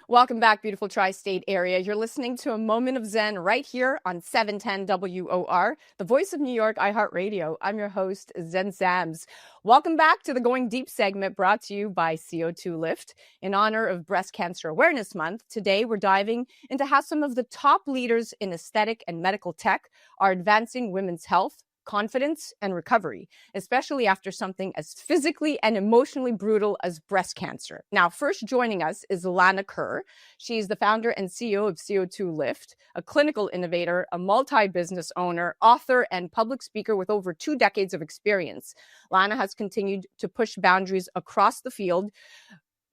Welcome back, beautiful tri-state area. You're listening to A Moment of Zen right here on 710 WOR, the voice of New York, iHeartRadio. I'm your host, Zen Sams. Welcome back to the Going Deep segment brought to you by CO2Lift. In honor of Breast Cancer Awareness Month, today we're diving into how some of the top leaders in aesthetic and medical tech are advancing women's health, confidence, and recovery, especially after something as physically and emotionally brutal as breast cancer. Now, first joining us is Lana Kerr. She's the founder and CEO of CO2Lift, a clinical innovator, a multi-business owner, author, and public speaker with over 2 decades of experience. Lana has continued to push boundaries across the field,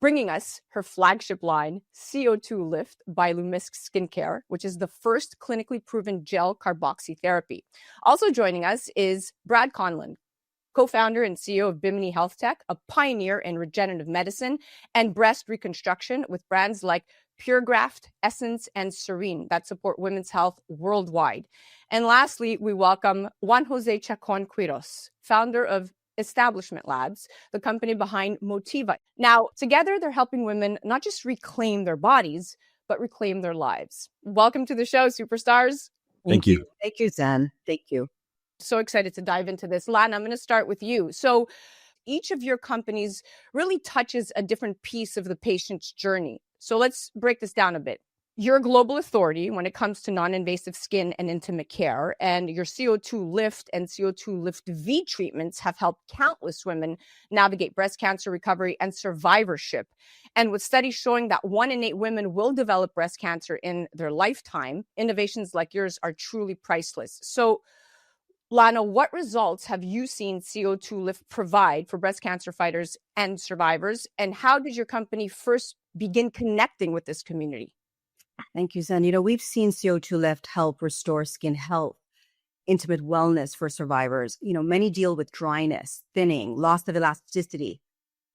bringing us her flagship line, CO2 Lift by Lumisk Skincare, which is the first clinically proven gel carboxy therapy. Also joining us is Brad Conlan, co-founder and CEO of Bimini Health Tech, a pioneer in regenerative medicine and breast reconstruction with brands like PureGraft, Essence, and Serene that support women's health worldwide. And lastly, we welcome Juan José Chacón-Quirós, founder of Establishment Labs, the company behind Motiva. Now, together, they're helping women not just reclaim their bodies, but reclaim their lives. Welcome to the show, superstars. Thank you. Thank you, Zen. Thank you. So excited to dive into this. Lana, I'm going to start with you. So each of your companies really touches a different piece of the patient's journey. So let's break this down a bit. You're a global authority when it comes to non-invasive skin and intimate care, and your CO2 Lift and CO2 Lift V treatments have helped countless women navigate breast cancer recovery and survivorship. And with studies showing that 1 in 8 women will develop breast cancer in their lifetime, innovations like yours are truly priceless. So, Lana, what results have you seen CO2 Lift provide for breast cancer fighters and survivors? And how did your company first begin connecting with this community? Thank you, Zen. We've seen CO2 Lift help restore skin health, intimate wellness for survivors. Many deal with dryness, thinning, loss of elasticity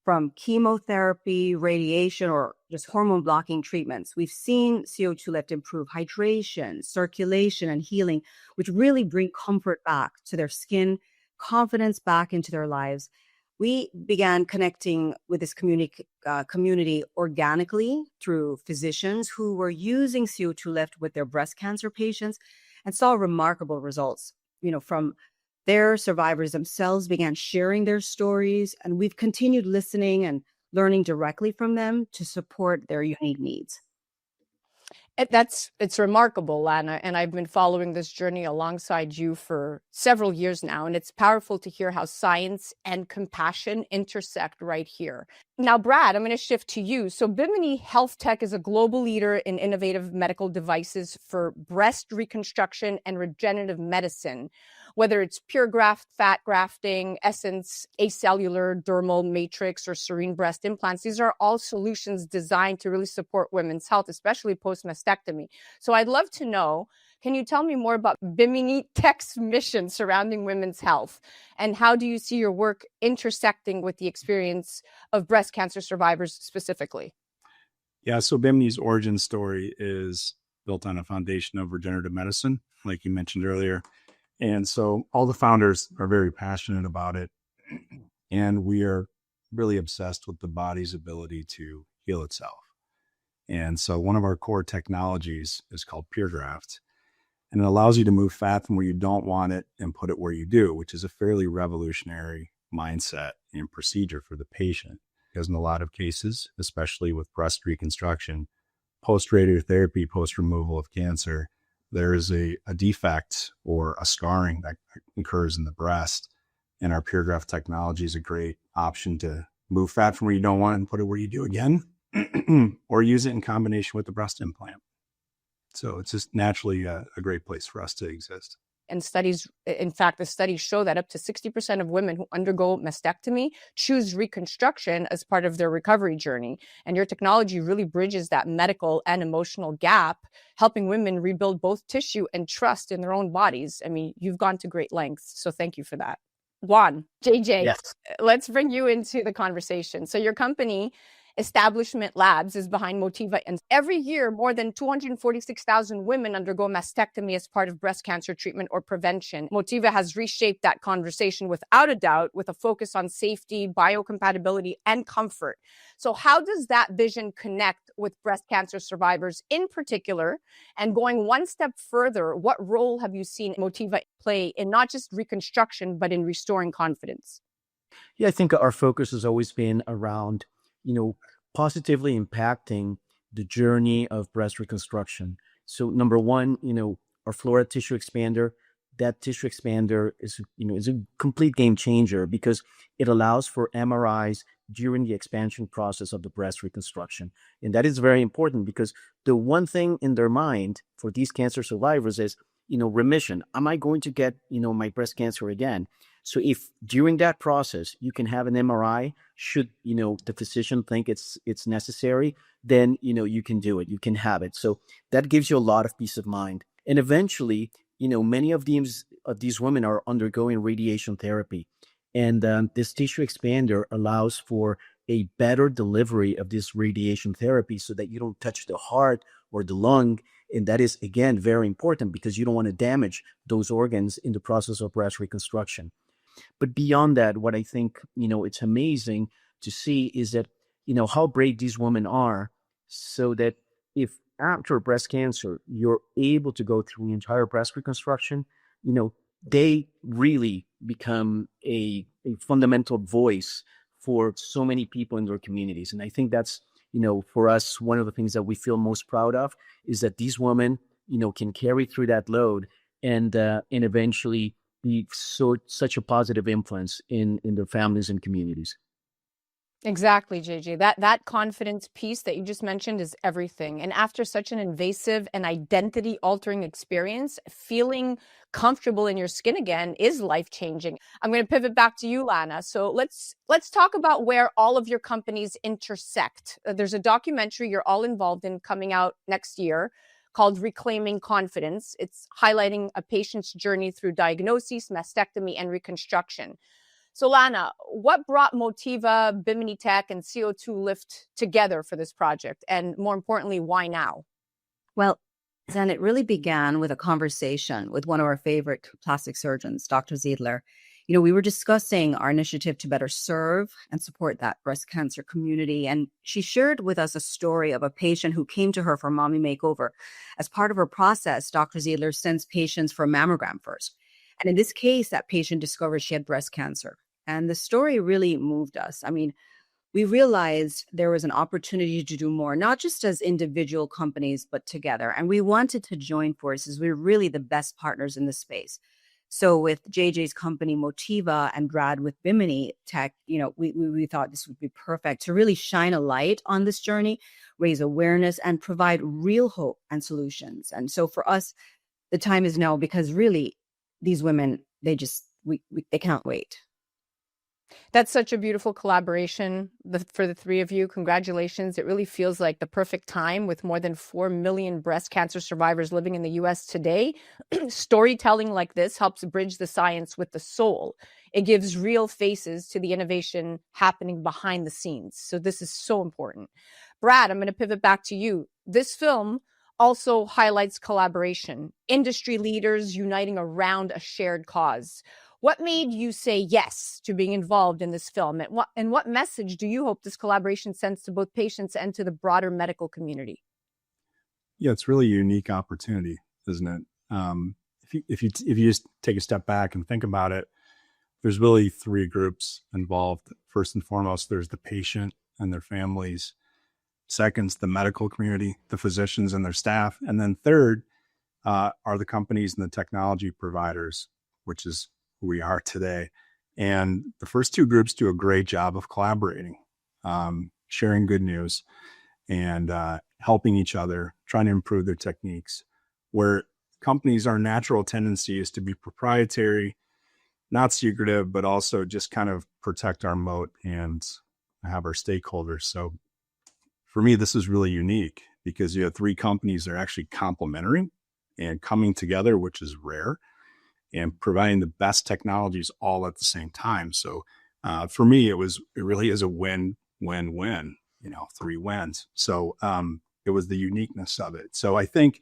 from chemotherapy, radiation, or just hormone blocking treatments. We've seen CO2 Lift improve hydration, circulation, and healing, which really bring comfort back to their skin, confidence back into their lives. We began connecting with this community organically through physicians who were using CO2 Lift with their breast cancer patients and saw remarkable results. From their survivors themselves began sharing their stories, and we've continued listening and learning directly from them to support their unique needs. It's remarkable, Lana, and I've been following this journey alongside you for several years now, and it's powerful to hear how science and compassion intersect right here. Now, Brad, I'm going to shift to you. So Bimini Health Tech is a global leader in innovative medical devices for breast reconstruction and regenerative medicine, whether it's PureGraft, fat grafting, Essence, acellular, dermal matrix, or Serene breast implants. These are all solutions designed to really support women's health, especially post-mastectomy. So I'd love to know, can you tell me more about Bimini Tech's mission surrounding women's health? And how do you see your work intersecting with the experience of breast cancer survivors specifically? Yeah, so Bimini's origin story is built on a foundation of regenerative medicine, like you mentioned earlier. And so all the founders are very passionate about it. And we are really obsessed with the body's ability to heal itself. And so one of our core technologies is called PureGraft. And it allows you to move fat from where you don't want it and put it where you do, which is a fairly revolutionary mindset and procedure for the patient. Because in a lot of cases, especially with breast reconstruction, post-radiotherapy, post-removal of cancer, there is a defect or a scarring that occurs in the breast. And our PureGraft technology is a great option to move fat from where you don't want it and put it where you do again, or use it in combination with the breast implant. So it's just naturally a great place for us to exist. And studies, in fact, the studies show that up to 60% of women who undergo mastectomy choose reconstruction as part of their recovery journey. And your technology really bridges that medical and emotional gap, helping women rebuild both tissue and trust in their own bodies. I mean, you've gone to great lengths, so thank you for that. Juan, JJ, Yes. Let's bring you into the conversation. So your company Establishment Labs is behind Motiva, and every year, more than 246,000 women undergo mastectomy as part of breast cancer treatment or prevention. Motiva has reshaped that conversation without a doubt, with a focus on safety, biocompatibility, and comfort. So how does that vision connect with breast cancer survivors in particular? And going one step further, what role have you seen Motiva play in not just reconstruction, but in restoring confidence? Yeah, I think our focus has always been around, positively impacting the journey of breast reconstruction. So number one, our Flora tissue expander, that tissue expander is a complete game changer because it allows for MRIs during the expansion process of the breast reconstruction. And that is very important because the one thing in their mind for these cancer survivors is, remission. Am I going to get, my breast cancer again? So if during that process you can have an MRI, should the physician think it's necessary, then you can do it, you can have it. So that gives you a lot of peace of mind. And eventually, many of these women are undergoing radiation therapy, and this tissue expander allows for a better delivery of this radiation therapy, so that you don't touch the heart or the lung. And that is, again, very important because you don't want to damage those organs in the process of breast reconstruction. But beyond that, what I think, it's amazing to see is that, how brave these women are, so that if after breast cancer, you're able to go through the entire breast reconstruction, they really become a fundamental voice for so many people in their communities. And I think that's, for us, one of the things that we feel most proud of is that these women, can carry through that load and eventually be such a positive influence in their families and communities. Exactly, JJ. That confidence piece that you just mentioned is everything. And after such an invasive and identity-altering experience, feeling comfortable in your skin again is life-changing. I'm going to pivot back to you, Lana. So let's talk about where all of your companies intersect. There's a documentary you're all involved in coming out next year called Reclaiming Confidence. It's highlighting a patient's journey through diagnosis, mastectomy, and reconstruction. So Lana, what brought Motiva, Bimini Tech, and CO2 Lift together for this project? And more importantly, why now? Well, Zen, it really began with a conversation with one of our favorite plastic surgeons, Dr. Ziedler. We were discussing our initiative to better serve and support that breast cancer community. And she shared with us a story of a patient who came to her for mommy makeover. As part of her process, Dr. Ziedler sends patients for a mammogram first. And in this case, that patient discovered she had breast cancer. And the story really moved us. I mean, we realized there was an opportunity to do more, not just as individual companies, but together. And we wanted to join forces. We're really the best partners in this space. So with JJ's company, Motiva, and Brad with Bimini Tech, we thought this would be perfect to really shine a light on this journey, raise awareness, and provide real hope and solutions. And so for us, the time is now, because really these women, they can't wait. That's such a beautiful collaboration for the three of you. Congratulations. It really feels like the perfect time with more than 4 million breast cancer survivors living in the U.S. today. Storytelling like this helps bridge the science with the soul. It gives real faces to the innovation happening behind the scenes. So this is so important. Brad, I'm going to pivot back to you. This film also highlights collaboration, industry leaders uniting around a shared cause. What made you say yes to being involved in this film? And what message do you hope this collaboration sends to both patients and to the broader medical community? Yeah, it's really a unique opportunity, isn't it? If you just take a step back and think about it, there's really three groups involved. First and foremost, there's the patient and their families. Second's the medical community, the physicians and their staff. And then third are the companies and the technology providers, which is who we are today. And the first two groups do a great job of collaborating, sharing good news, and helping each other, trying to improve their techniques. Where companies, our natural tendency is to be proprietary, not secretive, but also just kind of protect our moat and have our stakeholders. So for me, this is really unique because you have three companies that are actually complementary and coming together, which is rare, and providing the best technologies all at the same time. So for me, it really is a win-win-win. 3 wins. So it was the uniqueness of it. So I think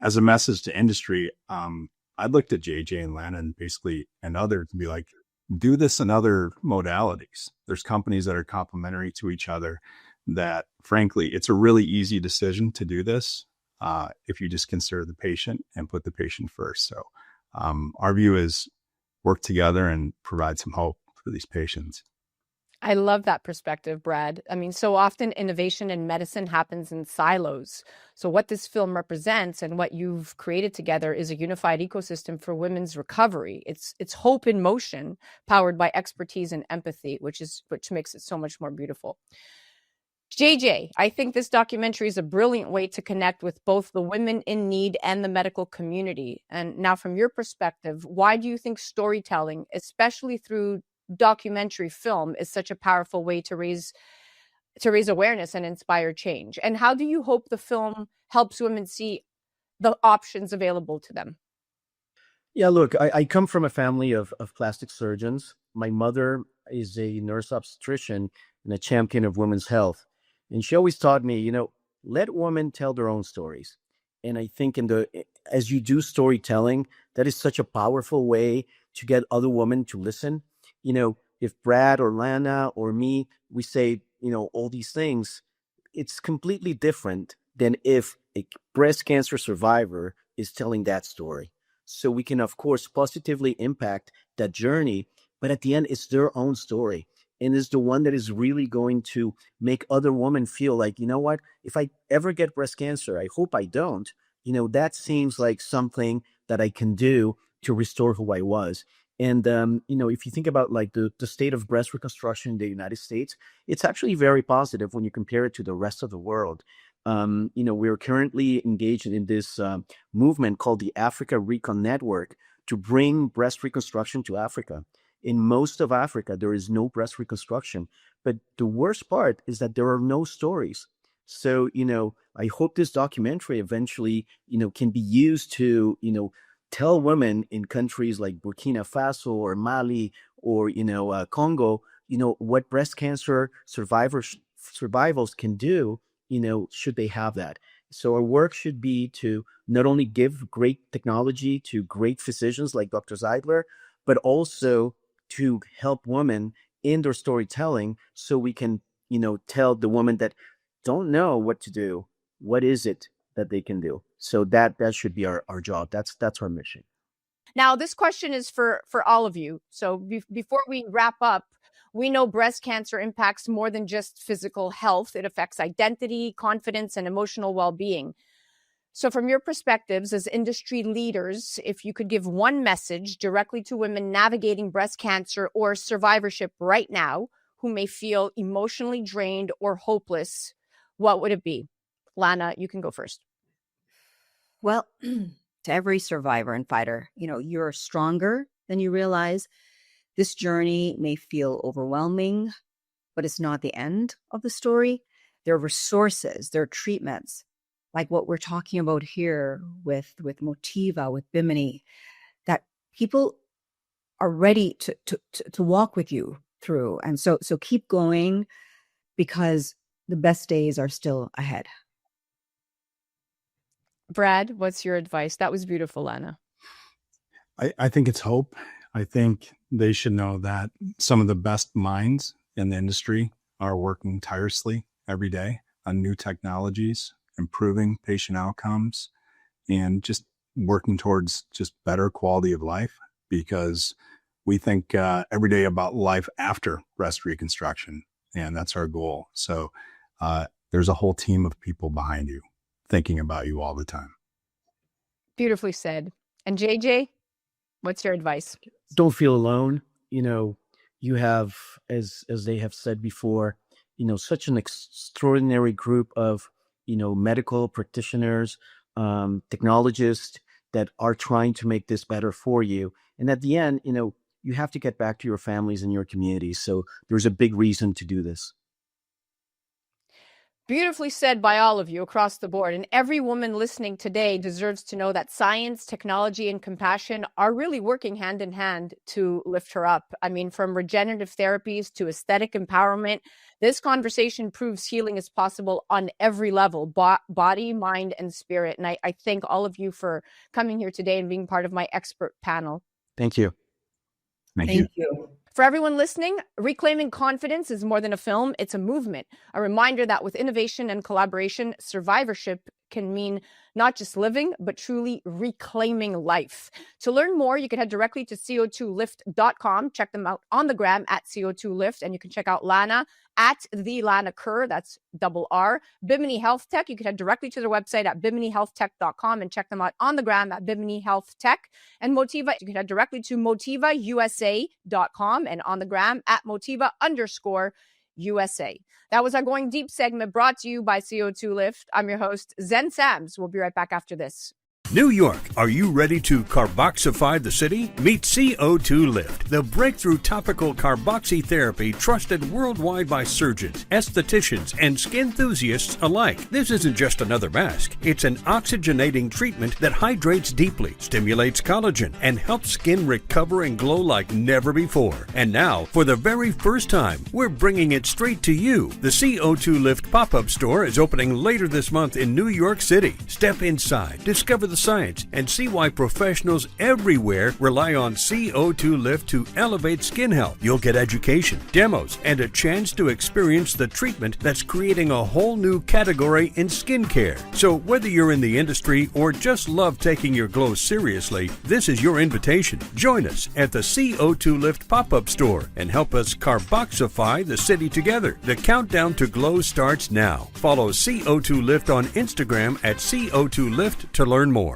as a message to industry, I looked at JJ and Lana and others and be like, do this in other modalities. There's companies that are complementary to each other that, frankly, it's a really easy decision to do this if you just consider the patient and put the patient first. So our view is work together and provide some hope for these patients. I love that perspective, Brad. I mean, so often innovation in medicine happens in silos. So what this film represents and what you've created together is a unified ecosystem for women's recovery. It's hope in motion, powered by expertise and empathy, which makes it so much more beautiful. JJ, I think this documentary is a brilliant way to connect with both the women in need and the medical community. And now, from your perspective, why do you think storytelling, especially through documentary film, is such a powerful way to raise awareness and inspire change? And how do you hope the film helps women see the options available to them? Yeah, look, I come from a family of plastic surgeons. My mother is a nurse obstetrician and a champion of women's health. And she always taught me, let women tell their own stories. And I think as you do storytelling, that is such a powerful way to get other women to listen. If Brad or Lana or me, we say, all these things, it's completely different than if a breast cancer survivor is telling that story. So we can, of course, positively impact that journey, but at the end, it's their own story. And it's the one that is really going to make other women feel like, you know what, if I ever get breast cancer, I hope I don't, that seems like something that I can do to restore who I was. And, if you think about like the state of breast reconstruction in the United States, it's actually very positive when you compare it to the rest of the world. We're currently engaged in this movement called the Africa Recon Network to bring breast reconstruction to Africa. In most of Africa, there is no breast reconstruction. But the worst part is that there are no stories. So, I hope this documentary eventually, can be used to, tell women in countries like Burkina Faso or Mali or, Congo, what breast cancer survivals can do, should they have that. So our work should be to not only give great technology to great physicians like Dr. Zeidler, but also to help women in their storytelling so we can, tell the women that don't know what to do, what is it that they can do. So that should be our job. That's our mission. Now, this question is for all of you. So before we wrap up, we know breast cancer impacts more than just physical health. It affects identity, confidence, and emotional well-being. So from your perspectives as industry leaders, if you could give one message directly to women navigating breast cancer or survivorship right now who may feel emotionally drained or hopeless, what would it be? Lana, you can go first. Well, to every survivor and fighter, you're stronger than you realize. This journey may feel overwhelming, but it's not the end of the story. There are resources, there are treatments, like what we're talking about here with Motiva, with Bimini, that people are ready to walk with you through. And so keep going, because the best days are still ahead. Brad, what's your advice? That was beautiful, Lana. I think it's hope. I think they should know that some of the best minds in the industry are working tirelessly every day on new technologies, improving patient outcomes, and just working towards just better quality of life, because we think every day about life after breast reconstruction, and that's our goal. So there's a whole team of people behind you thinking about you all the time. Beautifully said. And JJ, what's your advice? Don't feel alone. You have, as they have said before, such an extraordinary group of, medical practitioners, technologists that are trying to make this better for you. And at the end, you have to get back to your families and your communities. So there's a big reason to do this. Beautifully said by all of you across the board. And every woman listening today deserves to know that science, technology, and compassion are really working hand in hand to lift her up. I mean, from regenerative therapies to aesthetic empowerment, this conversation proves healing is possible on every level, body, mind, and spirit. And I thank all of you for coming here today and being part of my expert panel. Thank you. Thank you. For everyone listening, reclaiming confidence is more than a film, it's a movement. A reminder that with innovation and collaboration, survivorship can mean not just living, but truly reclaiming life. To learn more, you can head directly to CO2Lift.com. Check them out on the gram at CO2Lift, and you can check out Lana at the Lana Kerr, that's double R. Bimini Health Tech, you can head directly to their website at BiminyHealthTech.com and check them out on the gram at Biminy Health Tech. And Motiva, you can head directly to MotivaUSA.com and on the gram at Motiva_USA. That was our Going Deep segment brought to you by CO2 Lift. I'm your host, Zen Sams. We'll be right back after this. New York, are you ready to carboxify the city? Meet CO2 Lift, the breakthrough topical carboxy therapy trusted worldwide by surgeons, estheticians, and skin enthusiasts alike. This isn't just another mask. It's an oxygenating treatment that hydrates deeply, stimulates collagen, and helps skin recover and glow like never before. And now, for the very first time, we're bringing it straight to you. The CO2 Lift pop-up store is opening later this month in New York City. Step inside, discover the science, and see why professionals everywhere rely on CO2 Lift to elevate skin health. You'll get education, demos, and a chance to experience the treatment that's creating a whole new category in skincare. So whether you're in the industry or just love taking your glow seriously, this is your invitation. Join us at the CO2 Lift pop-up store and help us carboxify the city together. The countdown to glow starts now. Follow CO2 Lift on Instagram at CO2 Lift to learn more.